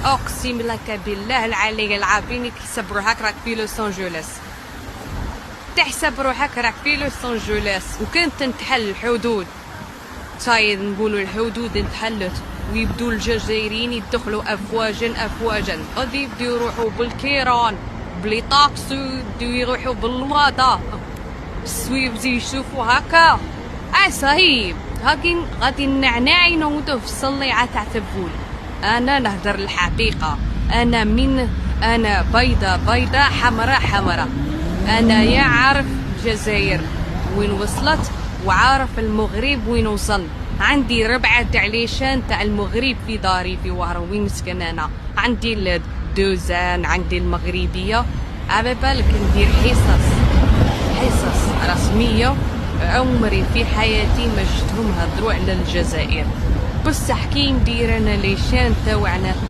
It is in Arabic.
اقسم لك بالله العلي العظيم كيحسب روحك راك في لوس انجلوس، تحسب روحك راك في لوس انجلوس. وكانت تنتحل الحدود، صايد نقولوا الحدود انتحلت ويبدو الجزائريين يدخلوا افواجا غادي يبداو يروحوا بالكيران بلي طاكسي، يبداو يروحوا بالوضع السويبزي يشوفوا هكا. صهيب هاكي غادي النعناع ينوضوا في الصليعه تاع تبول. انا نهدر الحقيقه، انا بيضه حمراء. انا يا عارف الجزائر وين وصلت وعارف المغرب وين وصل. عندي 4 تعليشان تاع المغرب في داري في وهران وين مسكن انا. عندي الدوزان، عندي المغربيه. على بالك ندير حصص رسميه عمري في حياتي ما شفتهم هضروا على الجزائر، بصح كي ندير انا ليشان تاوعنا